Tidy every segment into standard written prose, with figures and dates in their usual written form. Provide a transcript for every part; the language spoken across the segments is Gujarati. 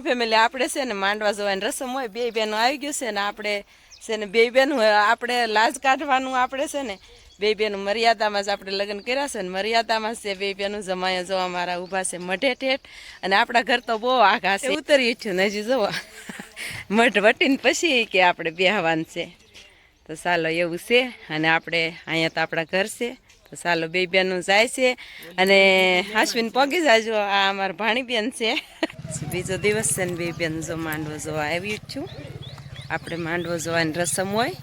ફેમિલી આપણે છે ને માંડવા જવાની રસમ હોય, બે બહેનો આવી ગયું છે ને આપણે છે ને બે બહેનો આપણે લાજ કાઢવાનું આપણે છે ને બે બહેનો મર્યાદામાં જ આપણે લગ્ન કર્યા છે ને મર્યાદામાં છે બે બહેનો જમાયા જો અમારા ઊભા છે મઢે ઠેઠ અને આપણા ઘર તો બહુ આઘા છે ઉતરી છું ને હજી જોવા મઢ વટીને પછી કે આપણે બેહવાનું છે તો ચાલો એવું છે અને આપણે અહીંયા તો આપણા ઘર છે તો ચાલો બે બહેનો જાય છે અને હાસવીને પગી જાજો આ અમારા ભાણી બેન છે બીજો દિવસ છે ને બે બેન જો માંડવો જોવા આવી જ છું આપણે માંડવો જોવાની રસમ હોય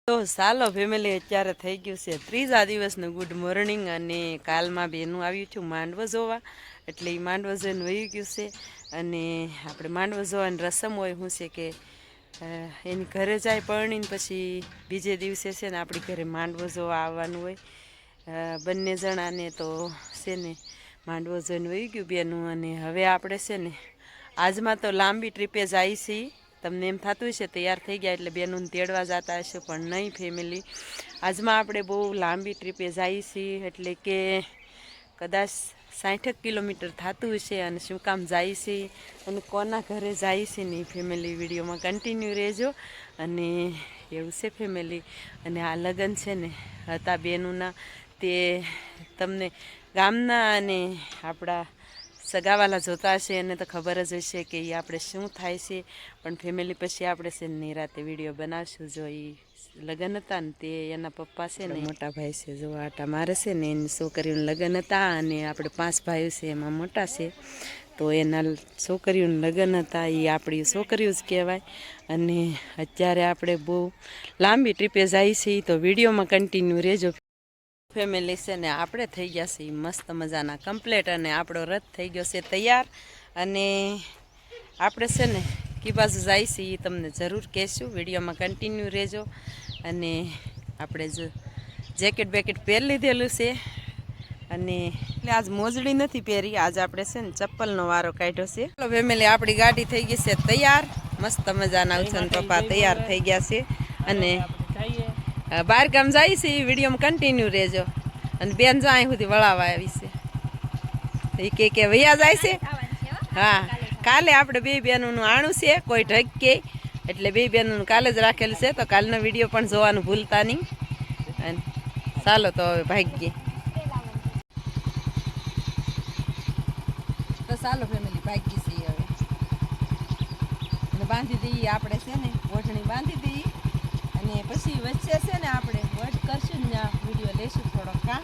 તો ચાલો ફેમિલી અત્યારે થઈ ગયું છે ત્રીજા દિવસનું ગુડ મોર્નિંગ અને કાલમાં બેનું આવ્યું છું માંડવો જોવા એટલે એ માંડવો જોઈને વહી ગયું છે અને આપણે માંડવો જોવાની રસમ હોય શું છે કે એની ઘરે જાય પરણીને પછી બીજે દિવસે છે ને આપણી ઘરે માંડવો જોવા આવવાનું હોય બંને જણાને તો છે ને માંડવો જોઈને વહી ગયું બેનું અને હવે આપણે છે ને આજમાં તો લાંબી ટ્રીપે જાય છીએ તમને એમ થતું હશે તૈયાર થઈ ગયા એટલે બેનું તેડવા જતા હશે પણ નહીં ફેમિલી આજમાં આપણે બહુ લાંબી ટ્રીપે જઈએ છીએ એટલે કે કદાચ 60 કિલોમીટર થતું હશે અને શું કામ જાય છે અને કોના ઘરે જાય છે ને ફેમિલી વિડીયોમાં કન્ટિન્યુ રહેજો અને એવું છે ફેમિલી અને આ લગ્ન છે ને હતા બેનુંના તે તમને ગામના અને આપણા સગાવાલા જોતા હશે એને તો ખબર જ હશે કે એ આપણે શું થાય છે પણ ફેમિલી પછી આપણે છે ને રાતે વિડીયો બનાવશું જો એ લગ્ન હતા ને તે એના પપ્પા છે ને મોટા ભાઈ છે જો આટા મારે છે ને એની છોકરીઓને લગ્ન હતા અને આપણે 5 ભાઈઓ છે એમાં મોટા છે તો એના છોકરીઓને લગ્ન હતા એ આપણી છોકરીઓ જ કહેવાય અને અત્યારે આપણે બહુ લાંબી ટ્રીપે જઈએ છીએ તો વિડીયોમાં કન્ટિન્યુ રહેજો ફેમિલી છે ને આપણે થઈ ગયા છીએ મસ્ત મજાના કમ્પ્લેટ અને આપણો રથ થઈ ગયો છે તૈયાર અને આપણે છે ને કી બાજુ જાય છે એ તમને જરૂર કહેશું વિડીયોમાં કન્ટિન્યુ રહેજો અને આપણે જો જેકેટ બેકેટ પહેરી લીધેલું છે અને એટલે આજ મોજડી નથી પહેરી આજ આપણે છે ને ચપ્પલનો વારો કાઢ્યો છે ચાલો ફેમિલી આપણી ગાડી થઈ ગઈ છે તૈયાર મસ્ત મજાના ઉછન પપ્પા તૈયાર થઈ ગયા છે અને બહાર ગામ જાય છે એ વિડીયોમાં કન્ટિન્યુ રહેજો અને બેન જો અહીં સુધી વળાવવા આવી છે એ કે વૈયા જાય છે હા કાલે આપણે બે બહેનોનું આણું છે કોઈ ઢગ કે એટલે બે બહેનોનું કાલે જ રાખેલું છે તો કાલનો વિડીયો પણ જોવાનું ભૂલતા નહીં અને ચાલો તો હવે ભાગીએ તો ચાલો ફેમિલી ભાગીએ છીએ હવે અને બાંધી દઈએ આપણે છે ને ઓઢણી બાંધી દઈએ અને પછી વચ્ચે છે ને આપણે વટ કરશું ને ત્યાં વિડીયો લઈશું થોડોક કા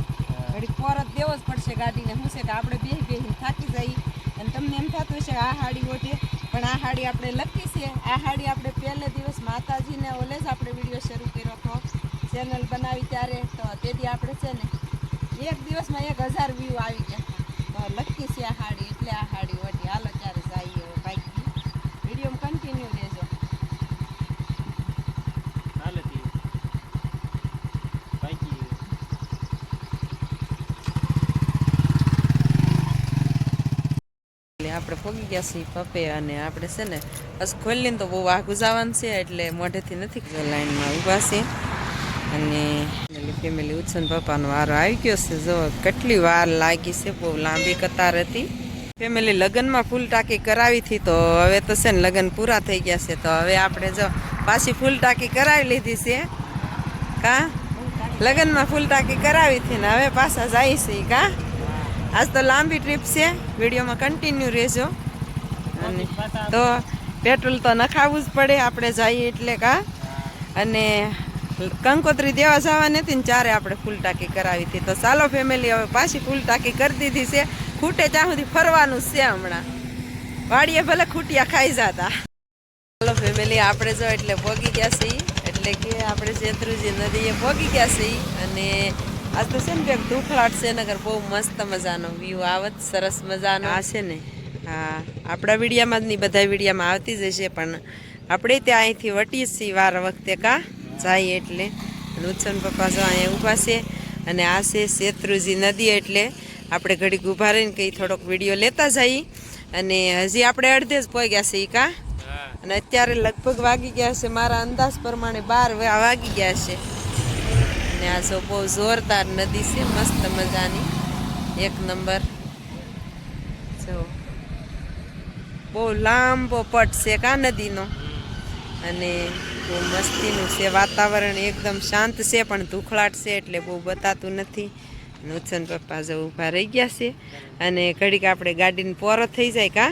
ઘડી પરત દેવો જ પડશે ગાડીને શું છે કે આપણે બેહીને થાકી જઈએ અને તમને એમ થતું હશે આ હાડી ઓઢે પણ આ હાડી આપણે લખી છે આ હાડી આપણે પહેલે દિવસ માતાજીને ઓલે જ આપણે વિડીયો શરૂ કર્યો હતો ચેનલ બનાવી ત્યારે તો તેથી આપણે છે ને એક દિવસમાં 1000 વ્યૂ આવી ગયા તો લખી છે આ હાડી એટલે આ હાડી ઓઢી હાલો ત્યારે જઈએ હવે બાઈક વિડીયોમાં કન્ટિન્યુ રહેજો આપણે પગી ગયા છીએ પપ્પે અને આપણે છે ને બસ ખોલીને તો બહુ આઘું જવાનું છે એટલે મોઢેથી નથી લાઈનમાં ઊભા છે અને ફેમિલી ઉછન પપ્પાનો વારો આવી ગયો છે જો કેટલી વાર લાગી છે બહુ લાંબી કતાર હતી ફેમિલી લગ્નમાં ફૂલ ટાંકી કરાવી હતી તો હવે તો છે ને લગ્ન પૂરા થઈ ગયા છે તો હવે આપણે જો પાછી ફૂલ ટાંકી કરાવી લીધી છે કા લગ્નમાં ફૂલ ટાંકી કરાવી હતી ને હવે પાછા જાય છે કા આજ તો લાંબી ટ્રીપ છે વિડીયોમાં કન્ટિન્યુ રહેજો અને તો પેટ્રોલ તો નખાવવું જ પડે આપણે જઈએ એટલે કા અને કંકોત્રી દેવા જવાની હતી ને ચારે આપણે ફૂલ ટાંકી કરાવી હતી તો ચાલો ફેમિલી હવે પાછી ફૂલ ટાંકી કરી દીધી છે ખૂટે ત્યાં સુધી ફરવાનું છે હમણાં વાડીએ ભલે ખૂટિયા ખાઈ જતા ચાલો ફેમિલી આપણે જો એટલે પહોંચી ગયા છીએ એટલે કે આપણે શેત્રુંજી નદીએ પહોંચી ગયા છીએ અને આજ તો છે ને કંઈક દુખલાટ છે નગર બહુ મસ્ત મજાનો વ્યૂ આવત સરસ મજાનો આ છે ને હા આપણા વિડીયામાં જ નહીં બધા વિડીયામાં આવતી જ હશે પણ આપણે ત્યાં અહીંથી વટીએ છીએ વાર વખતે કા જાય એટલે ઉછન પપ્પા જો અહીંયા ઊભા છે અને આ છે શેત્રુંજી નદી એટલે આપણે ઘડીક ઊભા રહીને કંઈ થોડોક વિડીયો લેતા જઈએ અને હજી આપણે અડધે જ પહોંચ્યા છીએ કા અને અત્યારે લગભગ વાગી ગયા છે મારા અંદાજ પ્રમાણે 12 વાગી ગયા છે ને આ જો બહુ જોરદાર નદી છે, મસ્ત મજાની, એક નંબર. જો બહુ લાંબો પટ છે કા નદીનો, અને બહુ મસ્તીનું છે વાતાવરણ, એકદમ શાંત છે, પણ ધૂખલાટ છે એટલે બહુ બતાતું નથી. નુચન પપ્પા જો ઊભા રહી ગયા છે, અને ઘડીક આપણે ગાડીને પોરો થઈ જાય કા.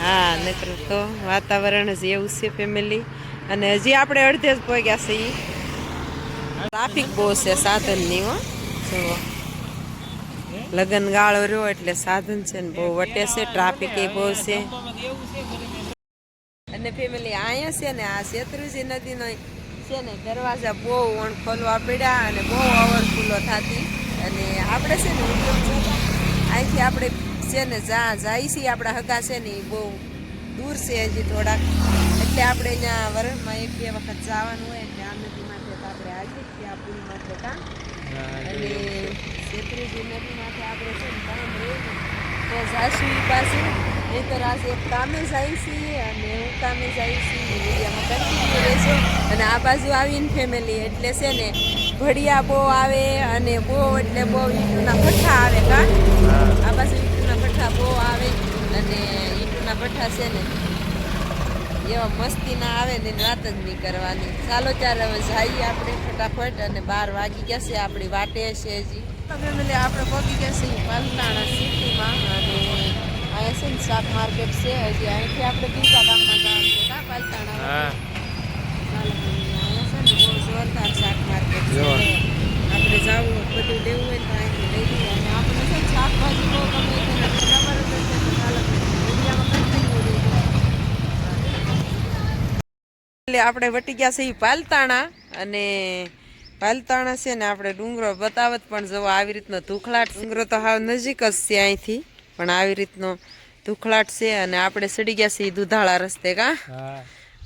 હા, નકર તો વાતાવરણ જ એવું છે ફેમિલી. અને હજી આપણે અડધે જ પહોંચ્યા છીએ. ટ્રાફિક બહુ છે સાધનની, હો જુઓ, લગન ગાળો રહ્યો એટલે સાધન છે ને બહુ વટે છે, ટ્રાફિક એ બહુ છે. અને ફેમિલી અહીંયા છે ને આ શેત્રુંજી નદીનો છે ને દરવાજા બહુ ખોલવા પડ્યા, અને બહુ ઓવરફ્લો થતી. અને આપણે છે ને અહીંથી આપણે છે ને જ્યાં જાય છીએ આપણા હગા છે ને એ બહુ દૂર છે હજી થોડાક, એટલે આપણે અહીંયા વર્ષમાં 1-2 વખત જવાનું હોય એટલે આ નદી માટે તો આપણે આવીએ છીએ આ પુલ માટે કા. અને શેત્રુંજી નદી માટે આપણે છે ને કામ રહે ને તો જાશું એ પાસે, નહીંતર આજે એક કામે જાય છીએ અને હું કામે જાય છીએ, વિડીયામાં કન્ટિન્યુ રહેશો. અને આ બાજુ આવીને ફેમિલી એટલે છે ને ભડિયા બહુ આવે, અને બહુ એટલે બહુ ઈંટુના ભઠ્ઠા આવે કા. આ બાજુ ઈંટુના ભઠ્ઠા બહુ આવે, અને ઈંટુના ભઠ્ઠા છે ને એવા મસ્તીના આવે ને વાત જ નહીં કરવાની. ચાલો ત્યારે હવે જઈએ આપણે ફટાફટ, અને 12 વાગી ગયા છે, આપણી વાટે છે હજી. ફેમિલી આપણે પહોંચી ગયા છીએ પાલતાણા સિટીમાં, અને અહીંયા છે ને શાક માર્કેટ છે, હજી અહીંથી આપણે બીજા ગામમાં જવાનું છે કા પાલતાણા. ચાલો અહીંયા છે ને બહુ જોરદાર શાક માર્કેટ છે, આપણે જવું બધું લેવું હોય તો અહીંથી લઈ લઈએ. અને આપણે છે ને શાકભાજી બહુ ગમે છે, ખબર જ હશે તો ચાલો વિડીયામાં કન્ટિન્યુ રહેજો. એટલે આપણે વટી ગયા છીએ પાલતાણા, અને પાલતાણા છે ને આપણે ડુંગરો બતાવત, પણ જો આવી રીતનો ધૂખલાટ, ડુંગરો તો હાવ નજીક જ છે અહીંથી, પણ આવી રીતનો ધૂખલાટ છે. અને આપણે ચડી ગયા છીએ દુધાળા રસ્તે કા.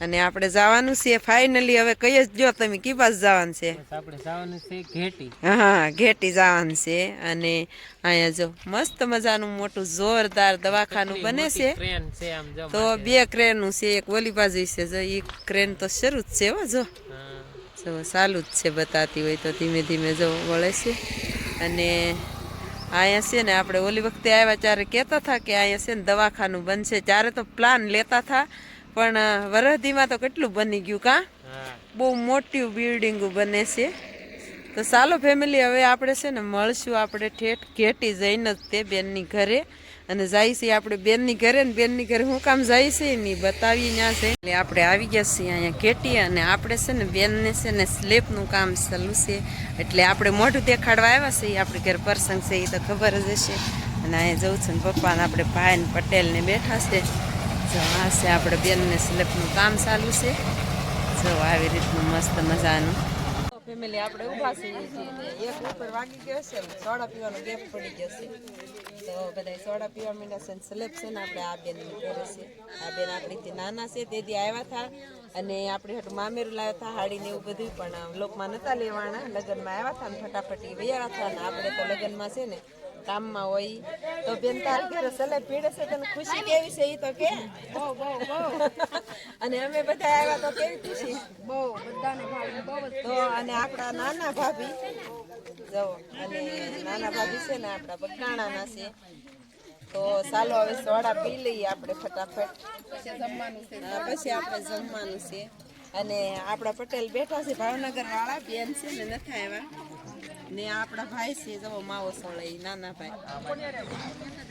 અને આપણે જવાનું છે ફાઇનલી, હવે કઈ જ જો તમે કી પાસ જવાનું છે? આપણે જવાનું છે ઘેટી. હા, ઘેટી જવાનું છે. અને અહીંયા જો મસ્ત મજાનું મોટું જોરદાર દવાખાનું બને છે, તો 2 ક્રેનું છે, એક ઓલી બાજુ છે, જો એ ક્રેન તો શરૂ જ છે હો, જો ચાલુ જ છે, બતાતી હોય તો ધીમે ધીમે જો વળે છે. અને અહીંયા છે ને આપણે ઓલી વખતે આવ્યા ત્યારે કહેતા હતા કે અહીંયા છે ને દવાખાનું બનશે, ત્યારે તો પ્લાન લેતા હતા, પણ વરહદીમાં તો કેટલું બની ગયું કા, બહુ મોટી બિલ્ડિંગો બને છે. તો ચાલો ફેમિલી હવે આપણે છે ને મળશું આપણે ઠેઠ ઘેટી જઈને જ તે બેનની ઘરે, અને જાય છે આપણે બેનની ઘરે, ને બેનની ઘરે હું કામ જાય છે એની બતાવી ત્યાં છે. એટલે આપણે આવી ગયા છીએ અહીંયા ઘેટી, અને આપણે છે ને બેનને છે ને સ્લેબનું કામ ચાલુ છે, એટલે આપણે મોઢું દેખાડવા આવ્યા છે. આપણી ઘર પ્રસંગ છે એ તો ખબર જ હશે. અને અહીંયા જવું છે ને પપ્પાને આપણે ભાઈ ને પટેલને બેઠા છે. જો આ છે આપણે બેનને સ્લેબનું કામ ચાલુ છે, જો આવી રીતનું મસ્ત મજાનું. ફેમિલી આપણે ઊભા છીએ, એક ઉપર વાગી ગયો છે, સોડા પીવાનો ગેપ પડી ગયો છે, તો બધા સોડા પીવા માંડ્યા છે. સ્લેબ છે ને આપણે આ બેન ઘરે છે, આ બેન આપણીથી નાના છે, તે દી આવ્યા હતા, અને આપણી હાટું મામેરું લાવ્યા હતા, હાડીને એવું બધું, પણ લોકમાં નહોતા લેવાના, લગ્નમાં આવ્યા હતા ને ફટાફટ વૈયા હતા. ને આપણે તો લગ્નમાં છે ને કામમાં હોય. તો બેન તારી ઘરે સલે પીડે છે, તને ખુશી કેવી છે એ તો કે? અને અમે બધા આવ્યા તો કેવી ખુશી? બહુ, બધાને તો. અને આપણા નાના ભાભી જો, અને નાના ભાભી છે ને આપણા બગાણાના છે. તો ચાલો હવે સોડા પી લઈએ આપણે ફટાફટ, પછી આપણે જમવાનું છે. અને આપણા પટેલ બેઠા છે, ભાવનગર વાળા બેન છે ને નથી આવ્યા, ને આપણા ભાઈ છે જો માવો સોળે નાના ભાઈ.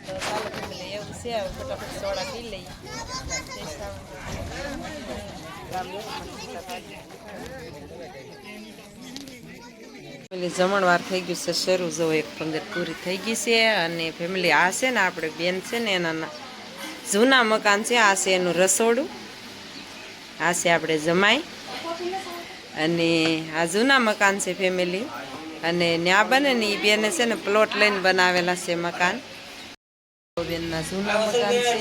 તો ચાલો ફેમિલી એવું છે, હવે ફટાફટ સોડા પી લઈએ. જમણવાર થઈ ગયું છે શરૂ, જો 1:15 પૂરી થઈ ગઈ છે. અને ફેમિલી આ છે ને આપણે બેન છે ને એના જૂના મકાન છે, આ છે એનું રસોડું, આ છે આપણે જમાઈ, અને આ જૂના મકાન છે ફેમિલી. અને ન્યા બને ને એ બેને છે ને પ્લોટ લઈને બનાવેલા છે મકાન, બેનના જૂના મકાન છે.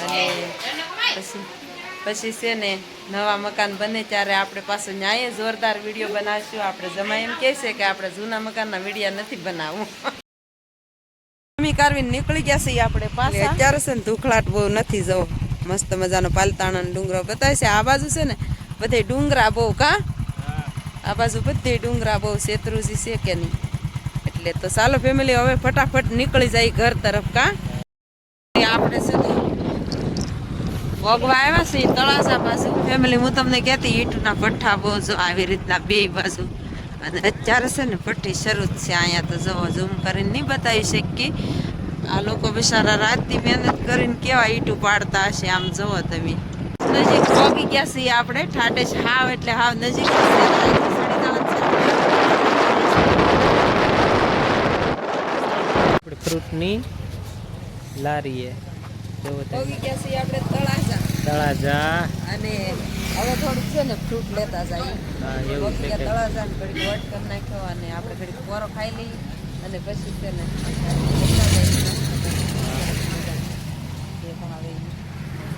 અને પછી છે ને નવા મકાન બને ત્યારે આપણે પાછું ન્યાય જોરદાર વિડીયો બનાવીશું. આપણે જમાઈ એમ કહે છે કે આપણે જૂના મકાનના વિડીયો નથી બનાવવું. કારવીને નીકળી ગયા છે આપણે પાછા. અત્યારે છે ને ધૂખલાટ બહુ નથી, જવો મસ્ત મજાનો પાલતાણા ડુંગરો બતાવે છે. આ બાજુ છે ને બધે ડુંગરા બહુ કા, આ બાજુ બધી ડુંગરા બહુ શેત્રુજી છે કે નહીં, એટલે તો ચાલો ફેમિલી હવે ફટાફટ નીકળી જાય ઘર તરફ. કા આપણે છે ને વગવા આવ્યા છે તળાજા બાજુ. ફેમિલી હું તમને કહેતી ઈંટના ભઠ્ઠા બહુ જો આવી રીતના બે બાજુ, અને અત્યારે છે ને ભઠ્ઠી શરૂ જ છે અહીંયા. તો જવો ઝૂમ કરીને નહીં બતાવી શકીએ. આ લોકો બિચારા રાતથી મહેનત કરીને કેવા ઈંટું પાડતા હશે. આમ જુઓ તમે, નજીક પહોંચી ગયા છીએ આપણે. ઠાઠે હાવ એટલે હાવ નજીક ફ્રૂટની લારીએ પહોંચી ગયા છીએ આપણે તળાજા. અને હવે થોડુંક છે ને ફ્રૂટ લેતા જઈએ. તળાજા ને ઘડીક વટ કરી નાખ્યો, અને આપણે ઘડીક પોરો ખાઈ લઈએ, અને પછી છે ને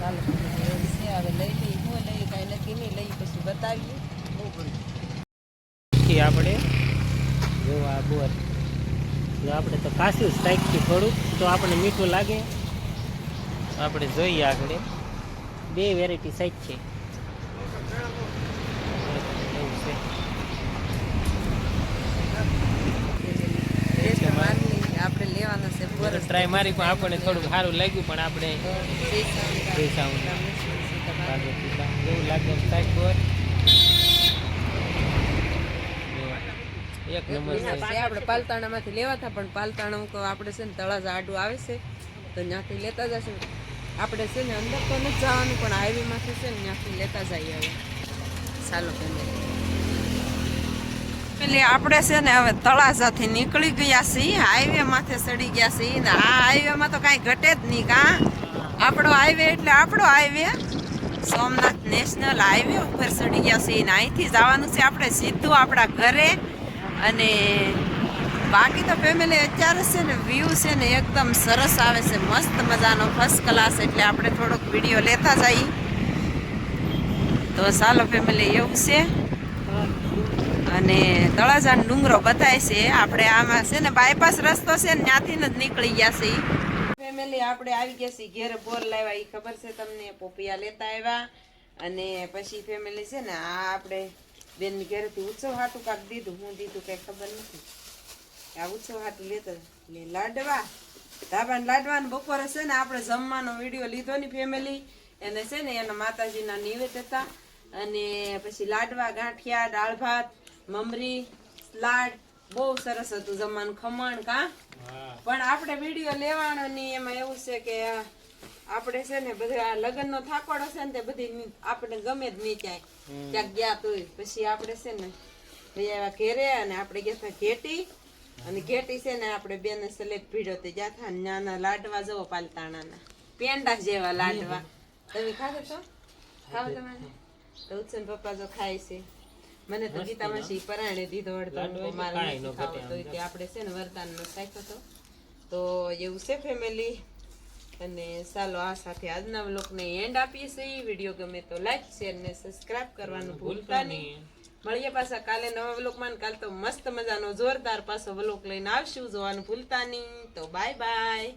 ચાલો હવે લઈ લઈએ. હું લઈએ કાંઈ નક્કી નહીં, લઈએ પછી બતાવીએ. આપણે જો આ બોર આપણે તો કાશ્યું સ્ટાઈકથી થોડુંક તો આપણે મીઠું લાગે. આપણે જોઈએ આગળ બે વેરાયટી સાઈઝ છે. આપણે લેવાના છે ટ્રાય મારી, પણ આપણને થોડુંક સારું લાગ્યું. પણ આપણે એવું લાગે સાઈડ બોર એક નંબર છે. આપણે પાલતાણામાંથી લેવા હતા, પણ પાલતાણા આપણે છે ને તળાજા આડું આવે છે, તો ત્યાંથી લેતા જશું. આપણે છે ને અંદર તો નથી જવાનું, પણ હાઈવે માંથી છે ને ત્યાંથી લેતા જઈએ. હવે ચાલો પેલી આપણે છે ને હવે તળાજાથી નીકળી ગયા છીએ, હાઈવે માથે ચડી ગયા છીએ. ને આ હાઈવે માં તો કાંઈ ઘટે જ નહીં. કાં આપણો હાઈવે એટલે આપણો હાઈવે, સોમનાથ નેશનલ હાઈવે ઉપર ચડી ગયા છીએ. ને અહીંથી જવાનું છે આપણે સીધું આપણા ઘરે. અને બાકી તો ફેમિલી અત્યારે છે ને વ્યૂ છે ને એકદમ સરસ આવે છે, મસ્ત મજાનો, ફર્સ્ટ ક્લાસ. એટલે આપણે થોડોક વિડીયો લેતા જઈએ. તો ચાલો ફેમિલી એવું છે. અને તળાજાનો ડુંગરો બતાય છે. આપણે આમાં છે ને બાયપાસ રસ્તો છે ને ત્યાંથી જ નીકળી ગયા છે. ફેમિલી આપણે આવી ગયા છીએ ઘેરે. બોર લાવ્યા એ ખબર છે તમને, પોપિયા લેતા આવ્યા. અને પછી ફેમિલી છે ને આ આપણે બેન ઘેરેથી ઉત્સવ હાટું કાંક દીધું. હું દીધું કઈ ખબર નથી. આ ઉત્સવ હાટું લેતા એટલે લાડવા, ધાબાને લાડવા. બપોરે છે ને આપણે જમવાનો વિડીયો લીધો ની ફેમિલી. એને છે ને એના માતાજીના નિવેદ હતા. અને પછી લાડવા, ગાંઠિયા, દાળ ભાત, મમરી, લાડ, બહુ સરસ હતું જમવાનું. ખમણ કા પણ આપણે વિડીયો લેવાનો ની એમાં એવું છે કે આપણે છે ને બધા લગ્નનો થાકોડો છે ને તે બધી આપણે ગમે જ નહીં ક્યાંક ગયા તોય. પછી આપણે છે ને લઈ આવ્યા ઘેરે, અને આપણે ગયા હતા ઘેટી. અને ઘેટી છે ને આપણે બેને સલેટ ભીડો તે ગયા હતા. નાના લાડવા જવો પાલતાણાના પેંડા જેવા લાડવા. તમે ખાધો છો? ખાવ તમારે તો ઉત્સન પપ્પા જો ખાય છે. મને તો ગીતામાં છે પરાણે દીધો અડધો, મારે આપણે છે ને વરદાનનો સાખ્યો હતો. તો એવું છે ફેમિલી. અને ચાલો આ સાથે આજના વ્લોગને એન્ડ આપીએ છીએ. વિડીયો ગમે તો લાઈક, શેર ને સબસ્ક્રાઇબ કરવાનું ભૂલતા નહીં. મળીએ પાછા કાલે નવા વ્લોગમાં. કાલ તો મસ્ત મજાનો જોરદાર પાછો વ્લોગ લઈને આવશું, જોવાનું ભૂલતા નહીં. તો બાય બાય.